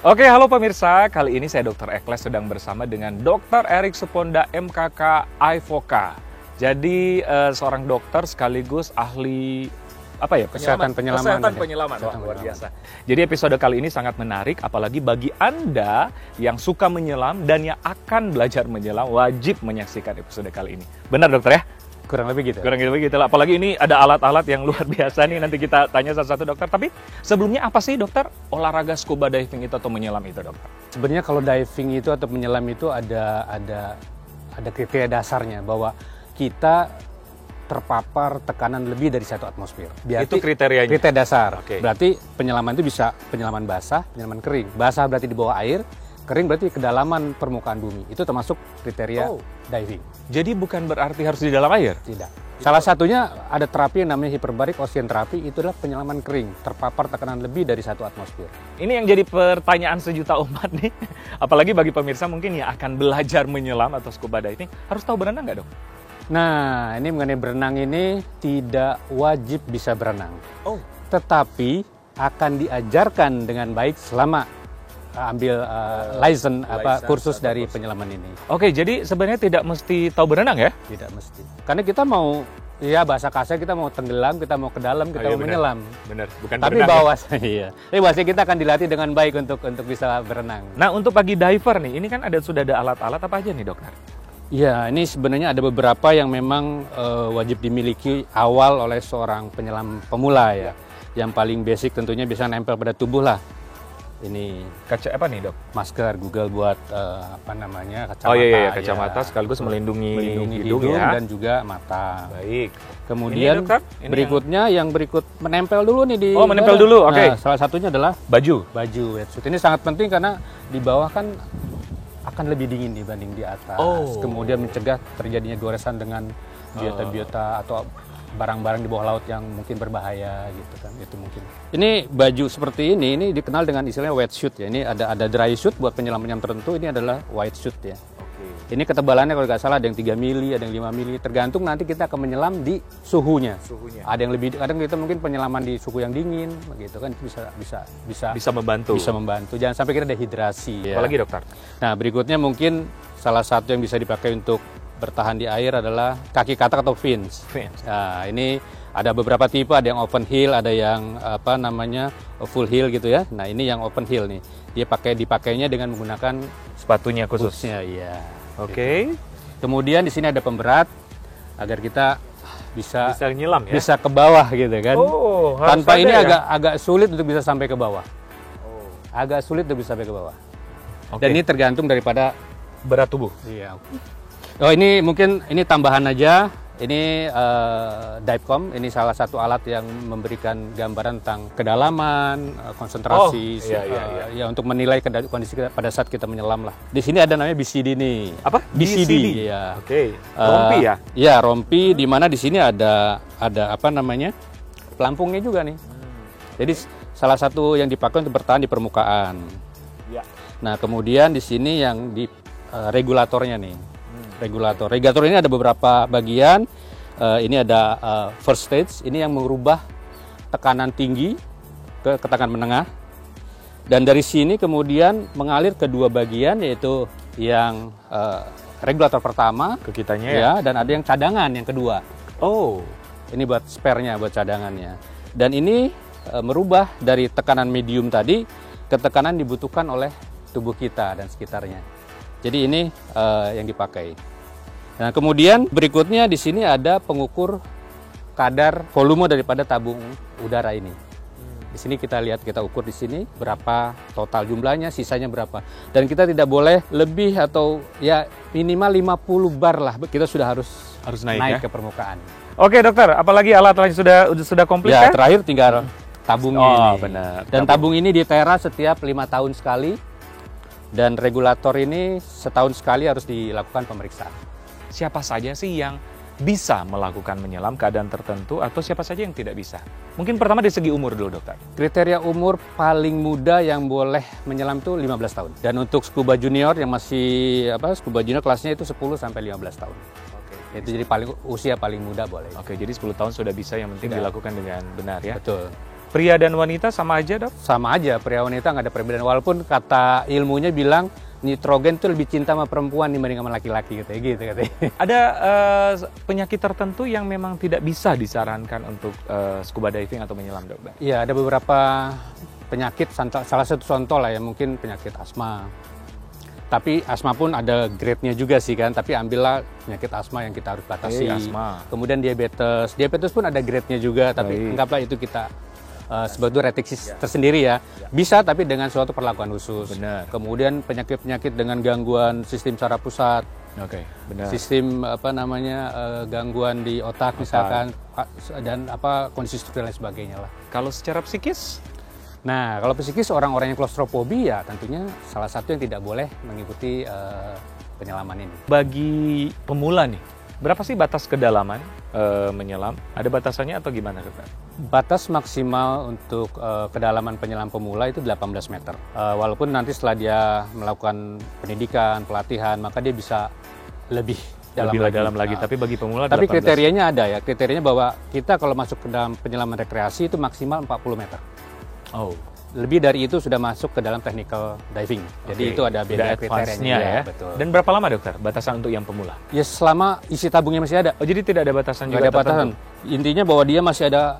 Oke, halo pemirsa. Kali ini saya Dr. Ekles sedang bersama dengan Dr. Erik Suponda MKK IVOCA. Jadi seorang dokter sekaligus ahli kesehatan penyelaman. Wah, luar biasa. Jadi episode kali ini sangat menarik, apalagi bagi Anda yang suka menyelam dan yang akan belajar menyelam, wajib menyaksikan episode kali ini. Benar dokter ya? Kurang lebih gitu. Kurang lebih gitu lah. Apalagi ini ada alat-alat yang luar biasa nih. Nanti kita tanya satu-satu dokter. Tapi sebelumnya apa sih dokter olahraga scuba diving itu atau menyelam itu dokter? Sebenarnya kalau diving itu atau menyelam itu ada kriteria dasarnya bahwa kita terpapar tekanan lebih dari 1 atmosfer. Itu kriterianya? Kriteria dasar. Oke. Berarti penyelaman itu bisa penyelaman basah, penyelaman kering. Basah berarti di bawah air, kering berarti kedalaman permukaan bumi. Itu termasuk kriteria diving. Jadi bukan berarti harus di dalam air? Tidak. Salah satunya ada terapi yang namanya hyperbaric ocean therapy, itu adalah penyelaman kering, terpapar tekanan lebih dari 1 atmosfer. Ini yang jadi pertanyaan sejuta umat nih. Apalagi bagi pemirsa mungkin yang akan belajar menyelam atau scuba diving, harus tahu berenang nggak dok? Nah, ini mengenai berenang ini tidak wajib bisa berenang. Tetapi akan diajarkan dengan baik selama ambil kursus dari penyelaman ini. Oke, jadi sebenarnya tidak mesti tahu berenang ya? Tidak mesti. Karena kita mau, bahasa kasar kita mau tenggelam, kita mau ke dalam, kita mau menyelam. Benar, bukan tapi berenang. Tapi bahasanya kita akan dilatih dengan baik untuk bisa berenang. Nah, untuk bagi diver nih, ini kan sudah ada alat-alat apa aja nih dokter? Ya, ini sebenarnya ada beberapa yang memang wajib dimiliki awal oleh seorang penyelam pemula ya. Yang paling basic tentunya bisa nempel pada tubuh lah. Ini kaca apa nih dok? Masker Google buat kacamata. Oh iya, kacamata sekaligus melindungi hidung ya. Dan juga mata. Baik. Kemudian ini berikutnya yang berikut menempel dulu nih di. Oh, menempel dulu. Oke. Nah, salah satunya adalah baju wetsuit. Ini sangat penting karena di bawah kan akan lebih dingin dibanding di atas. Kemudian mencegah terjadinya goresan dengan biota-biota atau barang-barang di bawah laut yang mungkin berbahaya gitu kan. Itu mungkin. Ini baju seperti ini dikenal dengan istilahnya wetsuit ya. Ini ada dry suit buat penyelam tertentu, ini adalah white suit ya. Ini ketebalannya kalau nggak salah ada yang 3 mili, ada yang 5 mili, tergantung nanti kita akan menyelam di suhunya. Ada yang lebih, kadang kita mungkin penyelaman di suhu yang dingin, gitu kan bisa membantu. Bisa membantu. Jangan sampai kita dehidrasi. Ya. Apalagi dokter. Nah berikutnya mungkin salah satu yang bisa dipakai untuk bertahan di air adalah kaki katak atau fins. Nah ini ada beberapa tipe, ada yang open heel, ada yang full heel gitu ya. Nah ini yang open heel nih, dia dipakainya dengan menggunakan sepatunya khusus. Iya. Oke. Kemudian di sini ada pemberat agar kita bisa nyelam ya. Bisa ke bawah gitu kan. Tanpa ini agak sulit untuk bisa sampai ke bawah. Agak sulit untuk bisa sampai ke bawah. Dan ini tergantung daripada berat tubuh. Iya. Oh ini mungkin ini tambahan aja. Ini Divecom, ini salah satu alat yang memberikan gambaran tentang kedalaman, konsentrasi, ya untuk menilai kondisi kita pada saat kita menyelam lah. Di sini ada namanya BCD nih. Apa? BCD. Ya. Oke. Rompi ya? Ya rompi. Di mana di sini ada pelampungnya juga nih. Jadi salah satu yang dipakai untuk bertahan di permukaan. Ya. Nah kemudian di sini yang di regulatornya nih. Regulator ini ada beberapa bagian. Ini ada first stage, ini yang merubah tekanan tinggi ke tekanan menengah. Dan dari sini kemudian mengalir ke 2 bagian, yaitu yang regulator pertama ke kitanya ya, dan ada yang cadangan yang kedua. Ini buat spare-nya, buat cadangannya. Dan ini merubah dari tekanan medium tadi ke tekanan dibutuhkan oleh tubuh kita dan sekitarnya. Jadi ini yang dipakai. Nah, kemudian berikutnya di sini ada pengukur kadar volume daripada tabung udara ini. Di sini kita ukur di sini berapa total jumlahnya, sisanya berapa. Dan kita tidak boleh lebih atau ya minimal 50 bar lah. Kita sudah harus naik ke permukaan. Oke, dokter, apalagi alat lain sudah komplit ya? Terakhir tinggal tabungnya ini. Benar. Dan tabung ini ditera setiap 5 tahun sekali. Dan regulator ini setahun sekali harus dilakukan pemeriksaan. Siapa saja sih yang bisa melakukan menyelam keadaan tertentu atau siapa saja yang tidak bisa? Mungkin pertama dari segi umur dulu dokter. Kriteria umur paling muda yang boleh menyelam itu 15 tahun. Dan untuk scuba junior yang masih scuba junior kelasnya itu 10 sampai 15 tahun. Itu jadi usia paling muda boleh. Oke, jadi 10 tahun sudah bisa, yang penting dilakukan dengan benar ya. Betul. Pria dan wanita sama aja, Dok? Sama aja, pria wanita nggak ada perbedaan. Walaupun kata ilmunya bilang nitrogen tuh lebih cinta sama perempuan dibanding sama laki-laki gitu katanya. Ada penyakit tertentu yang memang tidak bisa disarankan untuk scuba diving atau menyelam, Dok? Iya, ada beberapa penyakit, salah satu contoh lah ya, mungkin penyakit asma. Tapi asma pun ada grade-nya juga sih kan, tapi ambillah penyakit asma yang kita harus batasi. Asma. Kemudian diabetes pun ada grade-nya juga, tapi anggaplah itu kita sebagai restriksi tersendiri ya. Bisa tapi dengan suatu perlakuan khusus. Benar. Kemudian penyakit-penyakit dengan gangguan sistem saraf pusat. Oke, benar. Sistem gangguan di otak misalkan, dan kondisi struktural dan sebagainya lah. Kalau secara psikis? Nah, kalau psikis orang-orang yang klaustrofobi ya tentunya salah satu yang tidak boleh mengikuti penyelaman ini. Bagi Pemula nih, berapa sih batas kedalaman menyelam? Ada batasannya atau gimana, Dokter? Batas maksimal untuk kedalaman penyelam pemula itu 18 meter. Walaupun nanti setelah dia melakukan pendidikan, pelatihan, maka dia bisa lebih dalam lagi. Tapi bagi pemula tapi 18. kriterianya ada ya. Kriterianya bahwa kita kalau masuk ke dalam penyelaman rekreasi itu maksimal 40 meter. Oh. Lebih dari itu sudah masuk ke dalam technical diving. Jadi itu ada beda kriterianya ya. Betul. Dan berapa lama, Dokter, batasan untuk yang pemula? Ya selama isi tabungnya masih ada. Oh, jadi tidak ada batasan juga? Tidak ada batasan. Intinya bahwa dia masih ada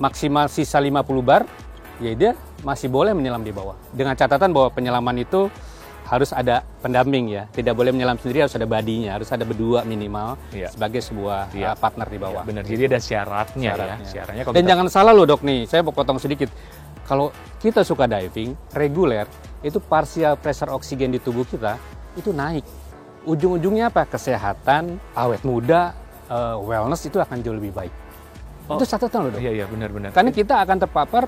maksimal sisa 50 bar, ya dia masih boleh menyelam di bawah. Dengan catatan bahwa penyelaman itu harus ada pendamping ya. Tidak boleh menyelam sendiri, harus ada badinya, harus ada berdua minimal sebagai sebuah partner di bawah. Benar. Jadi ada syaratnya. Syaratnya. Dan jangan salah loh, Dok, nih. Saya mau potong sedikit. Kalau kita suka diving reguler, itu partial pressure oksigen di tubuh kita itu naik. Ujung-ujungnya apa? Kesehatan, awet muda, wellness itu akan jauh lebih baik. Itu catatan loh, Dok. Iya, benar-benar. Karena kita akan terpapar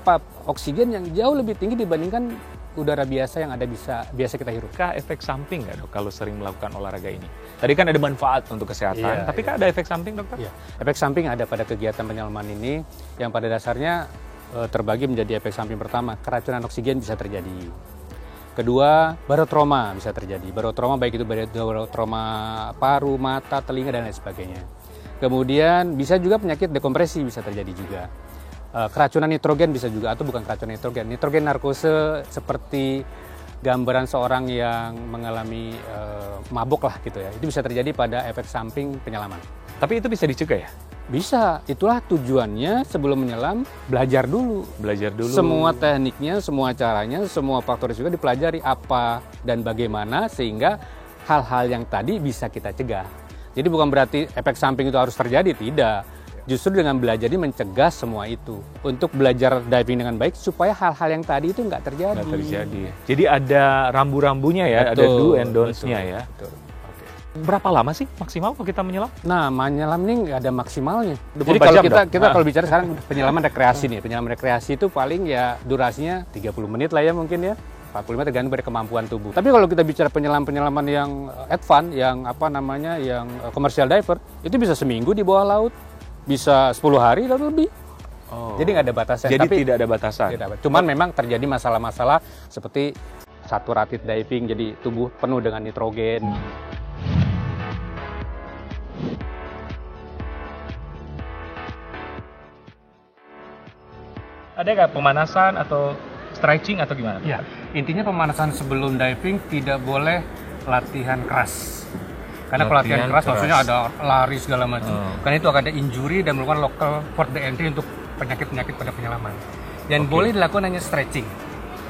oksigen yang jauh lebih tinggi dibandingkan udara biasa yang biasa kita hirup. Kah efek samping nggak, Dok, kalau sering melakukan olahraga ini? Tadi kan ada manfaat untuk kesehatan, tapi kan ada efek samping, Dokter? Iya. Efek samping ada pada kegiatan penyelaman ini yang pada dasarnya terbagi menjadi efek samping. Pertama, keracunan oksigen bisa terjadi. Kedua, barotrauma bisa terjadi. Barotrauma baik itu barotrauma paru, mata, telinga, dan lain sebagainya. Kemudian bisa juga penyakit dekompresi bisa terjadi juga. Keracunan nitrogen bisa juga, atau bukan keracunan nitrogen. Nitrogen narkose seperti gambaran seorang yang mengalami mabuk lah gitu ya. Itu bisa terjadi pada efek samping penyelaman. Tapi itu bisa dicegah ya? Bisa, itulah tujuannya sebelum menyelam, belajar dulu. Semua tekniknya, semua caranya, semua faktor juga dipelajari apa dan bagaimana sehingga hal-hal yang tadi bisa kita cegah. Jadi bukan berarti efek samping itu harus terjadi, tidak. Justru dengan belajar ini mencegah semua itu. Untuk belajar diving dengan baik supaya hal-hal yang tadi itu nggak terjadi. Jadi ada rambu-rambunya ya, ada do and don'ts-nya ya. Betul. Berapa lama sih maksimal kalau kita menyelam? Nah, menyelam ini nggak ada maksimalnya. 24 Jadi kalau jam kita kalau bicara sekarang penyelaman rekreasi nih, penyelaman rekreasi itu paling ya durasinya 30 menit lah ya mungkin ya. 40 menit tergantung dari kemampuan tubuh. Tapi kalau kita bicara penyelaman yang advance, yang yang commercial diver, itu bisa seminggu di bawah laut, bisa 10 hari lalu lebih. Oh. Jadi nggak ada batasan. Jadi tidak ada batasan. Cuman memang terjadi masalah-masalah seperti saturated diving, jadi tubuh penuh dengan nitrogen. Ada nggak pemanasan atau stretching atau gimana? Ya, intinya pemanasan sebelum diving tidak boleh latihan keras. Karena kalau latihan keras maksudnya ada lari segala macam. Karena itu akan ada injury dan merupakan local port the entry untuk penyakit-penyakit pada penyelaman. Dan boleh dilakukan hanya stretching.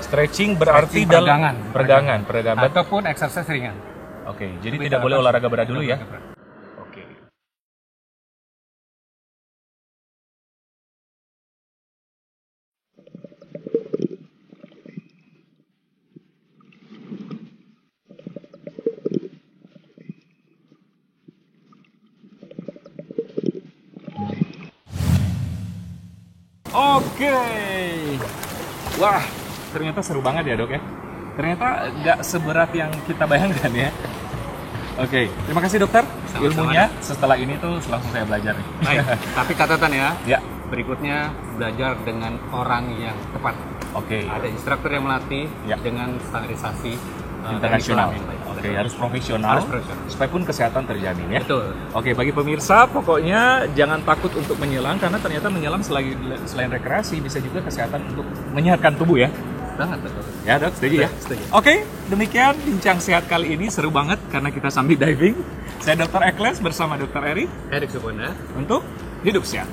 Stretching berarti peregangan. Ataupun exercise ringan. Oke, jadi tidak boleh olahraga berat dulu ya? Oke. Oke. Wah, ternyata seru banget ya, Dok ya. Ternyata nggak seberat yang kita bayangkan ya. Oke, terima kasih dokter. Ilmunya setelah ini tuh langsung saya belajar nih. Baik, tapi catatan ya. Ya. Berikutnya belajar dengan orang yang tepat. Oke. Ada instruktur yang melatih dengan standarisasi internasional. Islam yang baik. Oke, harus profesional. Harus profesional. Supaya pun kesehatan terjamin ya. Betul. Oke, bagi pemirsa pokoknya jangan takut untuk menyelam karena ternyata menyelam selain rekreasi bisa juga kesehatan untuk menyehatkan tubuh ya. Banget betul. Ya dok, setuju ya? Setuju. Oke, demikian bincang sehat kali ini seru banget karena kita sambil diving. Saya Dr. Ekles bersama Dr. Eri Erik Subona. untuk Hidup Sehat.